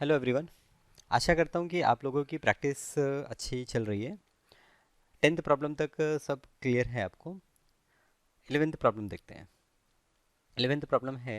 Hello everyone. आशा करता हूँ कि आप लोगों की प्रैक्टिस अच्छी चल रही है। 10th प्रॉब्लम तक सब क्लियर है आपको। 11th प्रॉब्लम देखते हैं। 11th प्रॉब्लम है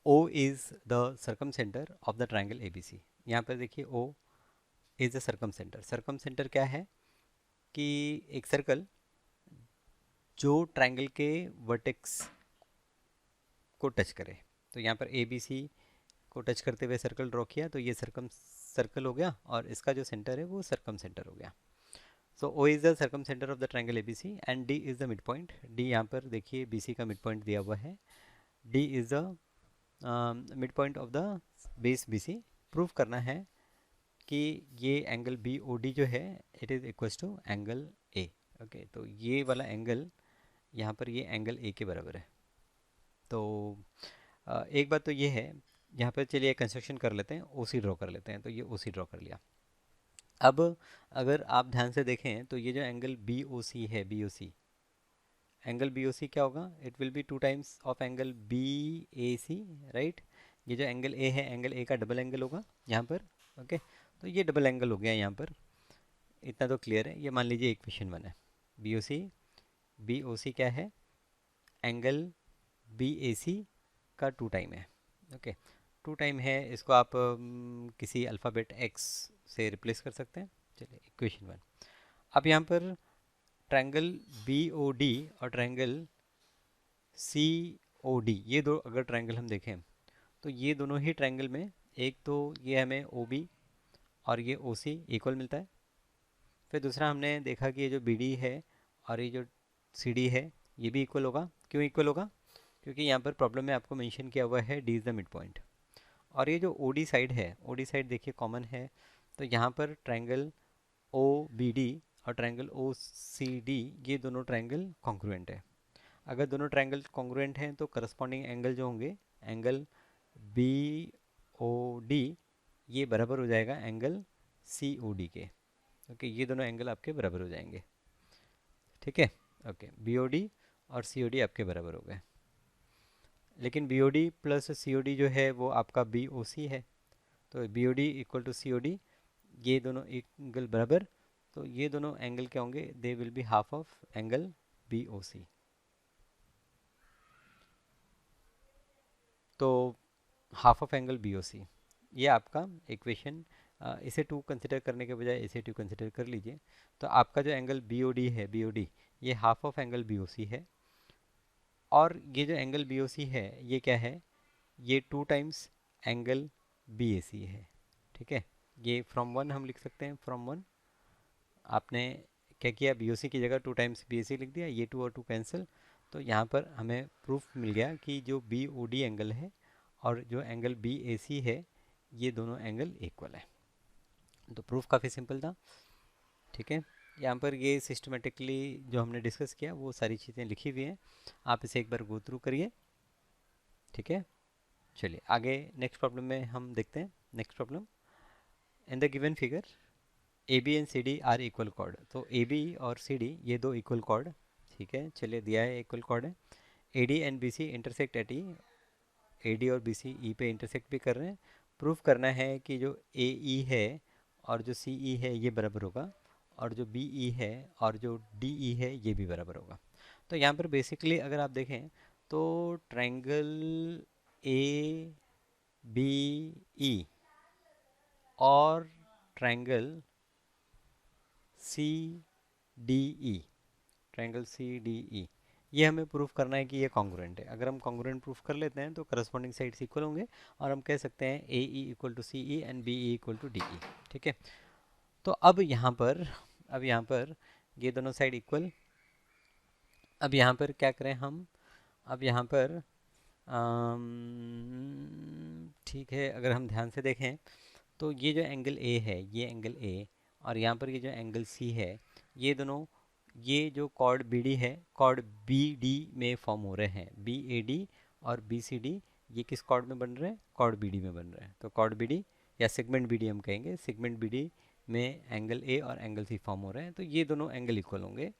O is the circumcentre of the triangle A B C. यहाँ पर देखिए O is the circumcentre. Circumcentre क्या है कि एक सर्कल जो ट्राइंगल के वर्टेक्स को टच करे। तो यहाँ पर ए बी सी को टच करते हुए सर्कल ड्रॉ किया, तो ये सर्कम सर्कल हो गया और इसका जो सेंटर है वो सर्कम सेंटर हो गया। So O is the circumcentre of the triangle A B C and D is the mid point. D यहाँ पर देखिए बी सी का मिड पॉइंट दिया हुआ है। D is the mid point of the base B C. Prove करना है कि ये एंगल बी ओ डी जो है it is equals to angle A. Okay, तो ये वाला एंगल यहाँ पर ये एंगल ए के बराबर है। तो एक बात तो ये है, यहाँ पर चलिए कंस्ट्रक्शन कर लेते हैं, ओ सी ड्रॉ कर लेते हैं। तो ये ओ सी ड्रॉ कर लिया। अब अगर आप ध्यान से देखें तो ये जो एंगल बी ओ सी है, B O C, angle B O C क्या होगा? It will be two times of angle B A C, right. ये जो एंगल ए है, एंगल ए का डबल एंगल होगा यहाँ पर। ओके, तो ये डबल एंगल हो गया यहाँ पर। इतना तो क्लियर है। ये मान लीजिए इक्वेशन 1 है। बी ओ सी क्या है? एंगल बी ए सी का टू टाइम है। ओके, टू टाइम है, इसको आप किसी अल्फ़ाबेट एक्स से रिप्लेस कर सकते हैं। चलिए इक्वेशन 1। अब यहाँ पर ट्रायंगल बी ओ डी और ट्रायंगल सी ओ डी, ये दो अगर ट्रायंगल हम देखें तो ये दोनों ही ट्रायंगल में एक तो ये हमें ओ बी और ये ओ सी इक्वल मिलता है। फिर दूसरा हमने देखा कि ये जो बी डी है और ये जो सी डी है ये भी इक्वल होगा। क्यों इक्वल होगा? क्योंकि यहाँ पर प्रॉब्लम में आपको मेंशन किया हुआ है D is the mid point. और ये जो ओ डी साइड है, ओ डी साइड देखिए कॉमन है। तो यहाँ पर ट्रायंगल ओ बी डी और ट्रायंगल ओ सी डी, ये दोनों ट्रायंगल कॉन्ग्रुएंट है। अगर दोनों ट्रायंगल कॉन्ग्रुएंट हैं तो करस्पॉन्डिंग एंगल जो होंगे, एंगल बी ओ डी ये बराबर हो जाएगा एंगल सी ओ डी के। ओके, ये दोनों एंगल आपके बराबर हो जाएंगे। ठीक है। ओके, बी ओ डी और सी ओ डी आपके बराबर हो गए। लेकिन B O D plus C O D जो है वो आपका बी ओ सी है। तो B O D equal to C O D, ये दोनों एंगल बराबर। तो ये दोनों एंगल क्या होंगे? They will be half of angle B O C. तो half of angle B O C, ये आपका इक्वेशन। इसे टू कंसिडर करने के बजाय इसे टू कंसिडर कर लीजिए। तो आपका जो एंगल बी ओ डी है, बी ओ डी ये half of angle B O C है। और ये जो एंगल बी ओ सी है ये क्या है? ये two times angle B A सी है। ठीक है, ये फ्रॉम वन हम लिख सकते हैं। फ्रॉम वन आपने क्या किया? बी ओ सी की जगह टू टाइम्स बी ए सी लिख दिया। ये टू और टू कैंसिल। तो यहाँ पर हमें प्रूफ मिल गया कि जो बी ओ डी एंगल है और जो एंगल बी ए सी है ये दोनों एंगल इक्वल है। तो प्रूफ काफ़ी सिंपल था। ठीक है, यहाँ पर ये सिस्टमेटिकली जो हमने डिस्कस किया वो सारी चीज़ें लिखी हुई हैं, आप इसे एक बार गो थ्रू करिए। ठीक है, चलिए आगे नेक्स्ट प्रॉब्लम में हम देखते हैं। Next problem, in the given figure A B and C D are equal chord. तो ए बी और सी डी ये दो इक्वल कॉर्ड। ठीक है, चलिए दिया है इक्वल कॉर्ड है। A D and B C intersect at E. A D और बी सी ई पे इंटरसेक्ट भी कर रहे हैं। प्रूफ करना है कि जो ए ई है और जो सी ई है ये बराबर होगा, और जो बी ई है और जो डी ई है ये भी बराबर होगा। तो यहाँ पर बेसिकली अगर आप देखें तो ट्रायंगल ए बी ई और triangle C D E, triangle C D E, ये हमें प्रूफ करना है कि ये कॉन्ग्रुएंट है। अगर हम कॉन्ग्रुएंट प्रूफ कर लेते हैं तो करस्पॉन्डिंग साइड्स इक्वल होंगे और हम कह सकते हैं A E equal to C E and B E equal to D E. ठीक है, तो अब यहाँ पर ये दोनों साइड इक्वल। अब यहाँ पर क्या करें हम? अब यहाँ पर ठीक है, अगर हम ध्यान से देखें तो ये जो एंगल ए है, ये एंगल ए, और यहाँ पर ये जो एंगल सी है, ये दोनों, ये जो कॉर्ड बी डी है कॉर्ड बी डी में फॉर्म हो रहे हैं। बी ए डी और बी सी डी ये किस कॉर्ड में बन रहे हैं? कॉर्ड बी डी में बन रहे हैं। तो कॉर्ड बी डी या सेगमेंट बी डी हम कहेंगे, सेगमेंट बी डी में एंगल ए और एंगल सी फॉर्म हो रहे हैं। तो ये दोनों एंगल इक्वल होंगे।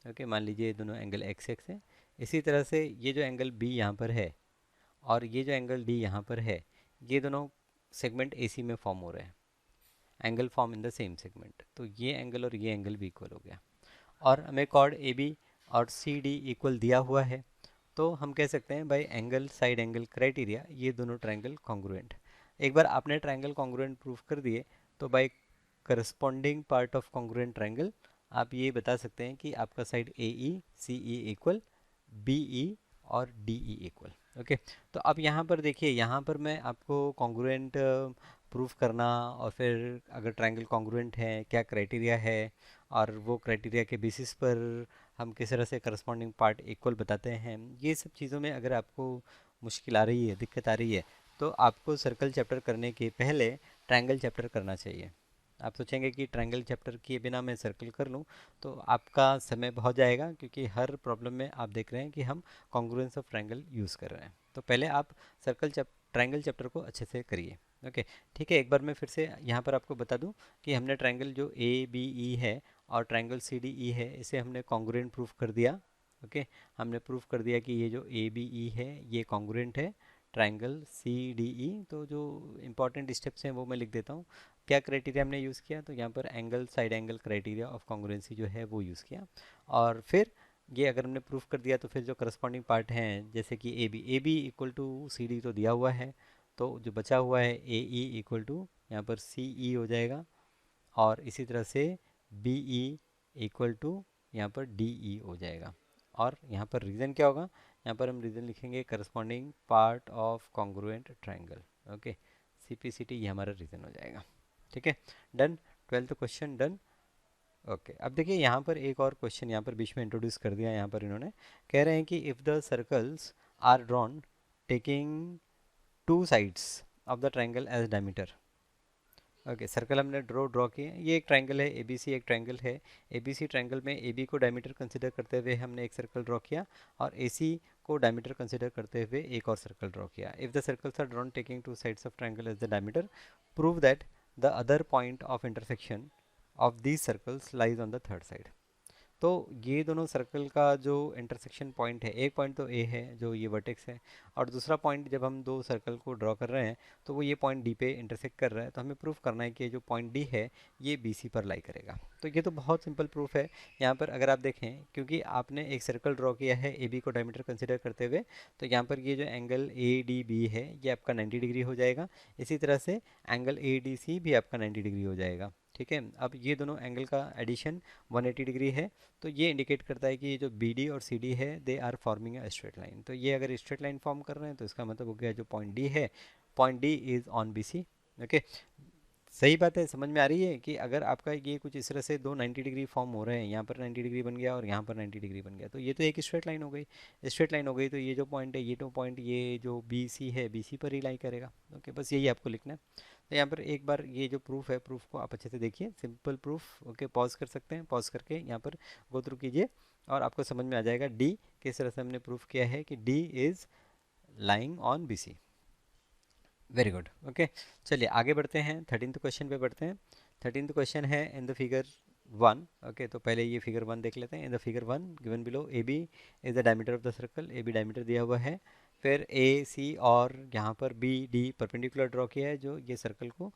ओके, मान लीजिए ये दोनों एंगल एक्स एक्स है। इसी तरह से ये जो एंगल बी यहाँ पर है और ये जो एंगल डी यहाँ पर है, ये दोनों सेगमेंट AC में फॉर्म हो रहे हैं, angle form in the same segment, तो ये एंगल और ये एंगल भी इक्वल हो गया। और हमें कॉर्ड AB और CD इक्वल दिया हुआ है, तो हम कह सकते हैं bye angle side angle criteria ये दोनों ट्रायंगल कॉन्ग्रुएंट। एक बार आपने ट्रायंगल कॉन्ग्रुएंट प्रूफ कर दिए तो by corresponding part of congruent triangle आप ये बता सकते हैं कि आपका side AE CE equal BE और DE इक्वल। ओके, तो अब यहाँ पर देखिए, यहाँ पर मैं आपको कॉन्ग्रुएंट प्रूफ करना और फिर अगर ट्रायंगल कॉन्ग्रुएंट है क्या क्राइटेरिया है और वो क्राइटेरिया के बेसिस पर हम किस तरह से करस्पॉन्डिंग पार्ट इक्वल बताते हैं, ये सब चीज़ों में अगर आपको मुश्किल आ रही है, दिक्कत आ रही है, तो आपको सर्कल चैप्टर करने के पहले ट्रायंगल चैप्टर करना चाहिए। आप सोचेंगे कि ट्रायंगल चैप्टर किए बिना मैं सर्कल कर लूँ, तो आपका समय बहुत जाएगा, क्योंकि हर प्रॉब्लम में आप देख रहे हैं कि हम कॉन्ग्रुएंस ऑफ ट्रायंगल यूज़ कर रहे हैं। तो पहले आप ट्रायंगल चैप्टर को अच्छे से करिए। ओके, ठीक है, एक बार मैं फिर से यहाँ पर आपको बता दूँ कि हमने ट्रायंगल जो ABE है और ट्रायंगल CDE है, इसे हमने कॉन्ग्रुएंट प्रूफ कर दिया। ओके, हमने प्रूफ कर दिया कि ये जो ABE है ये कॉन्ग्रुएंट है ट्रायंगल CDE। तो जो इंपॉर्टेंट स्टेप्स हैं वो मैं लिख देता हूँ। क्या क्राइटेरिया हमने यूज़ किया, तो यहाँ पर angle side angle criteria of congruency जो है वो यूज़ किया। और फिर ये अगर हमने प्रूफ कर दिया तो फिर जो करस्पॉन्डिंग पार्ट हैं, जैसे कि AB इक्वल टू CD तो दिया हुआ है, तो जो बचा हुआ है AE इक्वल टू यहाँ पर CE हो जाएगा, और इसी तरह से BE इक्वल टू यहाँ पर DE हो जाएगा। और यहाँ पर रीज़न क्या होगा, यहाँ पर हम रीज़न लिखेंगे corresponding part of congruent triangle. Okay, CPCT ये हमारा रीज़न हो जाएगा। ठीक है, done, 12th question done. Okay, अब देखिए यहाँ पर एक और क्वेश्चन यहाँ पर बीच में इंट्रोड्यूस कर दिया। यहाँ पर इन्होंने कह रहे हैं कि if the circles are drawn taking two sides of the triangle as diameter. Okay, circle हमने ड्रॉ किए, ये एक ट्रायंगल है ABC, एक ट्रायंगल है ABC। ट्रायंगल में AB को डायमीटर कंसिडर करते हुए हमने एक सर्कल ड्रॉ किया, और AC को डायमीटर कंसिडर करते हुए एक और सर्कल ड्रॉ किया। If the circles are drawn taking two sides of triangle as the diameter, prove that the other point of intersection of these circles lies on the third side. तो ये दोनों circle का जो intersection point है, एक point तो A है जो ये वर्टेक्स है, और दूसरा पॉइंट जब हम दो सर्कल को ड्रॉ कर रहे हैं तो वो ये पॉइंट D पे इंटरसेक्ट कर रहा है, तो हमें प्रूफ करना है कि जो पॉइंट D है ये BC पर लाई करेगा। तो ये तो बहुत सिंपल प्रूफ है। यहाँ पर अगर आप देखें, क्योंकि आपने एक सर्कल ड्रॉ किया है AB को डायमीटर कंसिडर करते हुए, तो यहाँ पर ये जो एंगल ADB है ये आपका 90 डिग्री हो जाएगा। इसी तरह से एंगल ADC भी आपका 90 डिग्री हो जाएगा। ठीक है, अब ये दोनों एंगल का एडिशन 180 डिग्री है, तो ये इंडिकेट करता है कि ये जो BD और CD है they are forming a straight line. तो ये अगर स्ट्रेट लाइन फॉर्म कर रहे हैं तो इसका मतलब हो गया जो पॉइंट D है, point D is on BC। Okay, सही बात है, समझ में आ रही है कि अगर आपका ये कुछ इस तरह से दो 90 डिग्री फॉर्म हो रहे हैं, यहाँ पर 90 डिग्री बन गया और यहाँ पर 90 डिग्री बन गया, तो ये तो एक स्ट्रेट लाइन हो गई। स्ट्रेट लाइन हो गई तो ये जो पॉइंट है, ये तो पॉइंट ये जो BC है BC पर ही लाई करेगा। ओके, बस यही आपको लिखना है। तो यहाँ पर एक बार ये जो प्रूफ है, प्रूफ को आप अच्छे से देखिए, सिंपल प्रूफ। ओके, पॉज कर सकते हैं, पॉज करके यहाँ पर गो थ्रू कीजिए और आपको समझ में आ जाएगा D किस तरह से हमने प्रूफ किया है कि D is lying on BC। Very good. Okay, चलिए आगे बढ़ते हैं, 13th क्वेश्चन पे बढ़ते हैं। 13th क्वेश्चन है इन द फिगर 1। ओके, तो पहले ये फिगर 1 देख लेते हैं। इन the figure 1 given below AB is the diameter of the circle, AB diameter दिया हुआ है। फिर AC और यहाँ पर BD परपेंडिकुलर ड्रॉ किया है, जो ये सर्कल को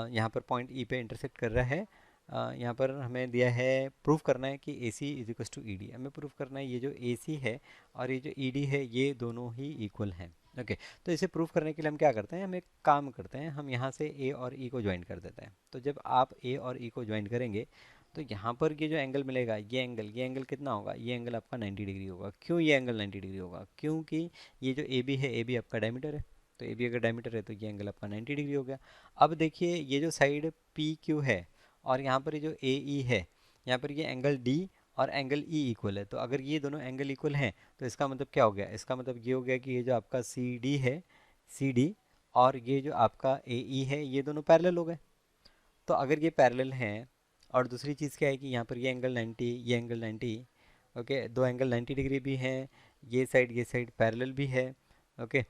यहाँ पर पॉइंट E पे इंटरसेक्ट कर रहा है। यहाँ पर हमें दिया है प्रूफ करना है कि AC is equal to ED। हमें प्रूफ करना है ये जो AC है और ये जो ED है ये दोनों ही इक्वल हैं। ओके, तो इसे प्रूफ करने के लिए हम क्या करते हैं, हम एक काम करते हैं, हम यहाँ से A और E को ज्वाइन कर देते हैं। तो जब आप A और E को ज्वाइन करेंगे तो यहाँ पर ये जो एंगल मिलेगा, ये एंगल कितना होगा, ये एंगल आपका 90 डिग्री होगा। क्यों ये एंगल 90 डिग्री होगा, क्योंकि ये जो AB है, AB आपका डायमीटर है, तो AB अगर डायमीटर है तो ये एंगल आपका 90 डिग्री हो गया। अब देखिए ये जो साइड PQ है और यहाँ पर ये जो AE है, यहाँ पर ये एंगल D और एंगल E इक्वल है। तो अगर ये दोनों एंगल इक्वल हैं तो इसका मतलब क्या हो गया, इसका मतलब ये हो गया कि ये जो आपका CD है, CD और ये जो आपका AE है ये दोनों पैरेलल हो गए। तो अगर ये पैरेलल हैं, और दूसरी चीज़ क्या है कि यहाँ पर ये एंगल 90, ये एंगल 90, ओके, दो एंगल 90 डिग्री भी हैं, ये साइड पैरेलल भी है। ओके,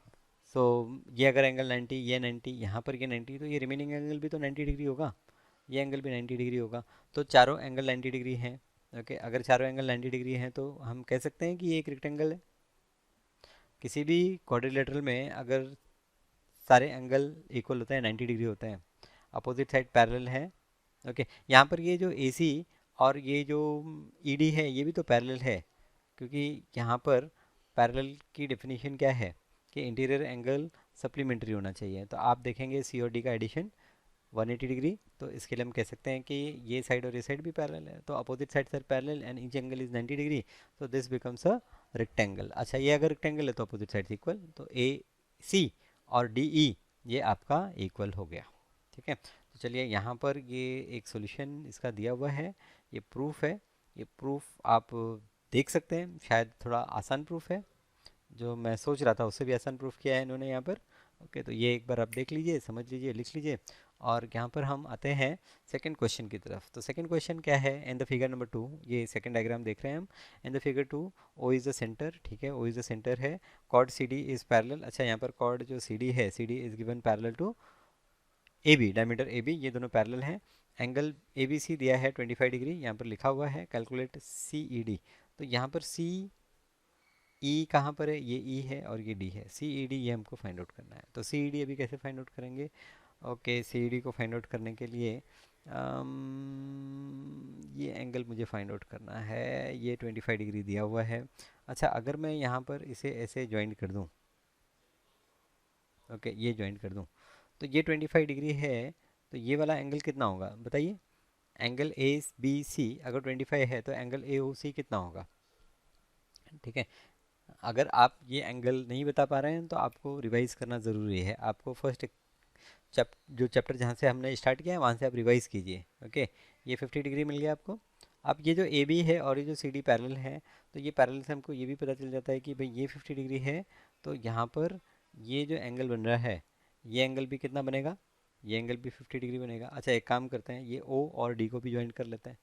सो ये अगर एंगल 90, ये 90, यहाँ पर ये 90, तो ये रिमेनिंग एंगल भी तो 90 डिग्री होगा, ये एंगल भी 90 डिग्री होगा। तो चारों एंगल 90 डिग्री हैं। ओके, अगर चारों एंगल 90 डिग्री हैं तो हम कह सकते हैं कि ये एक रेक्टेंगल है। किसी भी क्वाड्रिलेटरल में अगर सारे एंगल इक्वल होते हैं, 90 डिग्री होते हैं, अपोजिट साइड पैरेलल है। ओके, यहाँ पर ये जो AC और ये जो ED है ये भी तो पैरेलल है, क्योंकि यहाँ पर पैरेलल की डेफिनेशन क्या है कि इंटीरियर एंगल सप्लीमेंट्री होना चाहिए। तो आप देखेंगे C और D का एडिशन 180 डिग्री, तो इसके लिए हम कह सकते हैं कि ये साइड और ये साइड भी पैरेलल है, तो opposite side are parallel and each angle is 90 degree, तो दिस बिकम्स अ रेक्टेंगल। अच्छा, ये अगर रेक्टेंगल है तो अपोजिट साइड इक्वल, तो AC और DE ये आपका इक्वल हो गया। ठीक है, तो चलिए यहाँ पर ये एक सॉल्यूशन इसका दिया हुआ है, ये प्रूफ है। ये प्रूफ आप देख सकते हैं, शायद थोड़ा आसान प्रूफ है, जो मैं सोच रहा था उससे भी आसान प्रूफ किया है इन्होंने यहाँ पर। ओके, तो ये एक बार आप देख लीजिए, समझ लीजिए, लिख लीजिए। और यहाँ पर हम आते हैं सेकंड क्वेश्चन की तरफ। तो सेकंड क्वेश्चन क्या है, इन द फिगर नंबर 2, ये सेकंड डायग्राम देख रहे हैं हम। In the figure 2 O is the centre, ठीक है, O इज़ द सेंटर है, कॉर्ड CD इज़ पैरेलल। अच्छा, यहाँ पर कॉर्ड जो CD है, CD is given parallel to AB, diameter AB, ये दोनों पैरेलल हैं। एंगल ABC दिया है 25 डिग्री, यहाँ पर लिखा हुआ है, कैलकुलेट CED। तो यहाँ पर CE कहाँ पर है, ये E है और ये D है, CED ये हमको फाइंड आउट करना है। तो CED अभी कैसे फाइंड आउट करेंगे? ओके, CED को फाइंड आउट करने के लिए ये एंगल मुझे फाइंड आउट करना है, ये 25 डिग्री दिया हुआ है। अच्छा, अगर मैं यहाँ पर इसे ऐसे ज्वाइंट कर दूँ, ओके, ये ज्वाइंट कर दूँ, तो ये 25 डिग्री है, तो ये वाला एंगल कितना होगा बताइए? एंगल ABC अगर 25 है तो एंगल AOC कितना होगा? ठीक है, अगर आप ये एंगल नहीं बता पा रहे हैं तो आपको रिवाइज करना ज़रूरी है। आपको फर्स्ट जो चैप्टर जहाँ से हमने स्टार्ट किया है वहाँ से आप रिवाइज कीजिए। ओके, ये 50 डिग्री मिल गया आपको। अब ये जो AB है और ये जो CD पैरेलल है, तो ये पैरेलल से हमको ये भी पता चल जाता है कि भाई ये 50 डिग्री है, तो यहाँ पर ये जो एंगल बन रहा है, ये एंगल भी कितना बनेगा? ये एंगल भी 50 डिग्री बनेगा। अच्छा, एक काम करते हैं, ये O और D को भी ज्वाइन कर लेते हैं।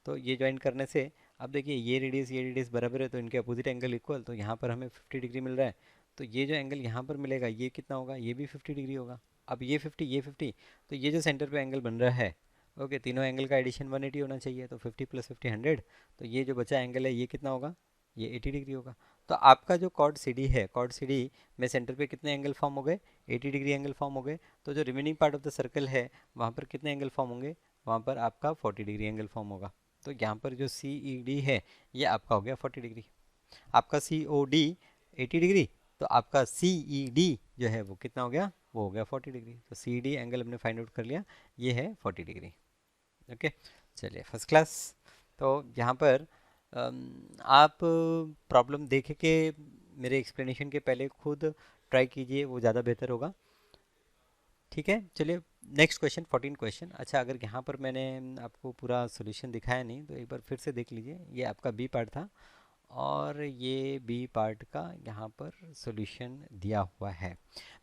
तो ये ज्वाइन करने से अब देखिए, ये रेडियस बराबर है, तो इनके अपोजिट एंगल इक्वल, तो यहाँ पर हमें 50 डिग्री मिल रहा है। तो ये जो एंगल यहाँ पर मिलेगा ये कितना होगा? ये भी 50 डिग्री होगा। अब ये 50, ये 50, तो ये जो सेंटर पे एंगल बन रहा है, ओके, तीनों एंगल का एडिशन 180 होना चाहिए, तो 50 + 50 100, तो ये जो बचा एंगल है ये कितना होगा? ये 80 डिग्री होगा। तो आपका जो कॉर्ड CD है, कॉर्ड CD में सेंटर पे कितने एंगल फॉर्म हो गए? 80 डिग्री एंगल फॉर्म हो गए। तो जो remaining part of the circle है वहाँ पर कितने एंगल फॉर्म होंगे? वहाँ पर आपका 40 डिग्री एंगल फॉर्म होगा। तो यहाँ पर जो CED है ये आपका हो गया 40 डिग्री, आपका COD 80 डिग्री, तो आपका CED जो है वो कितना हो गया? वो हो गया 40 डिग्री। तो CED एंगल हमने फाइंड आउट कर लिया, ये है 40 डिग्री। ओके, चलिए, फर्स्ट क्लास। तो यहाँ पर आप प्रॉब्लम देख के मेरे एक्सप्लेनेशन के पहले खुद ट्राई कीजिए, वो ज़्यादा बेहतर होगा। ठीक है, चलिए, नेक्स्ट क्वेश्चन, 14 क्वेश्चन। अच्छा, अगर यहाँ पर मैंने आपको पूरा सॉल्यूशन दिखाया नहीं तो एक बार फिर से देख लीजिए। ये आपका बी पार्ट था और ये बी पार्ट का यहाँ पर सॉल्यूशन दिया हुआ है।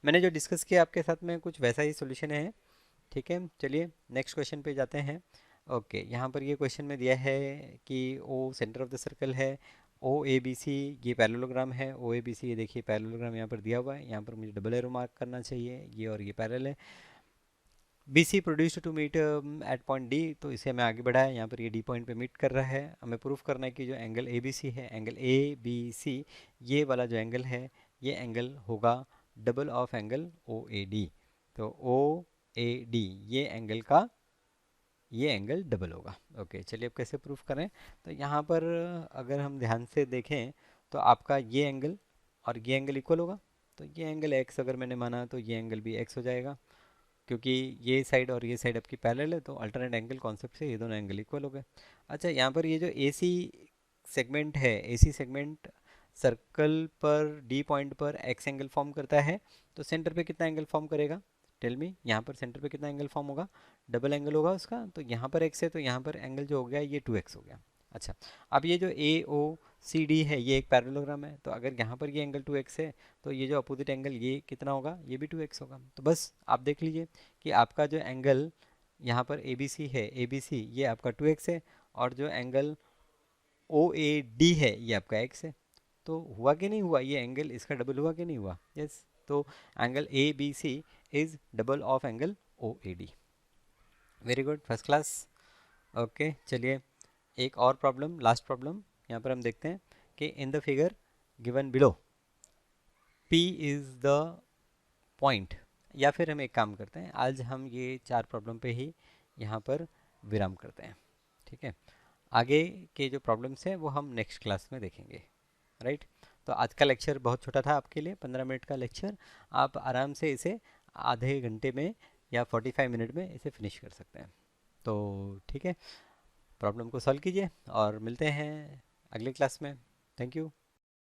मैंने जो डिस्कस किया आपके साथ में कुछ वैसा ही सॉल्यूशन है। ठीक है, चलिए नेक्स्ट क्वेश्चन पे जाते हैं। ओके, यहाँ पर ये क्वेश्चन में दिया है कि O centre of the circle है, OABC ये पैरेललोग्राम है, OABC ये देखिए पैरेललोग्राम यहाँ पर दिया हुआ है, यहाँ पर मुझे डबल एरो मार्क करना चाहिए, ये और ये पैरेलल है। BC produced to meet at point D, तो इसे हमें आगे बढ़ाया, यहाँ पर ये D पॉइंट पे मीट कर रहा है। हमें प्रूफ करना है कि जो एंगल ABC है, एंगल ABC ये वाला जो एंगल है ये एंगल होगा डबल ऑफ एंगल OAD। तो OAD ये एंगल डबल होगा। ओके, चलिए, अब कैसे प्रूफ करें? तो यहाँ पर अगर हम ध्यान से देखें तो आपका ये एंगल और ये एंगल इक्वल होगा, तो ये एंगल x अगर मैंने माना तो ये एंगल भी x हो जाएगा, क्योंकि ये साइड और ये साइड आपकी पैरेलल है, तो अल्टरनेट एंगल कॉन्सेप्ट से ये दोनों एंगल इक्वल हो गए। अच्छा, यहाँ पर ये जो AC सेगमेंट है, AC सेगमेंट सर्कल पर D पॉइंट पर x एंगल फॉर्म करता है, तो सेंटर पे कितना एंगल फॉर्म करेगा? टेल मी, यहाँ पर सेंटर पे कितना एंगल फॉर्म होगा? डबल एंगल होगा उसका, तो यहाँ पर x है तो यहाँ पर एंगल जो हो गया ये 2x हो गया। अच्छा, अब ये जो AOCD है ये एक पैरेललोग्राम है, तो अगर यहाँ पर ये एंगल 2x है तो ये जो अपोजिट एंगल ये कितना होगा? ये भी 2x होगा। तो बस आप देख लीजिए कि आपका जो एंगल यहाँ पर ABC है, ABC ये आपका 2x है, और जो एंगल OAD है ये आपका x है। तो हुआ कि नहीं हुआ? ये एंगल इसका डबल हुआ कि नहीं हुआ? यस, तो angle ABC is double of angle OAD। Very good, first class. Okay, चलिए, एक और प्रॉब्लम, लास्ट प्रॉब्लम यहाँ पर हम देखते हैं कि इन the figure given below P is the point या फिर हम एक काम करते हैं, आज हम ये 4 प्रॉब्लम पे ही यहाँ पर विराम करते हैं। ठीक है, आगे के जो प्रॉब्लम्स हैं वो हम नेक्स्ट क्लास में देखेंगे। राइट। तो आज का लेक्चर बहुत छोटा था आपके लिए, 15 मिनट का लेक्चर। आप आराम से इसे आधे घंटे में या 45 मिनट में इसे फिनिश कर सकते हैं। तो ठीक है, प्रॉब्लम को सॉल्व कीजिए और मिलते हैं अगली क्लास में। Thank you.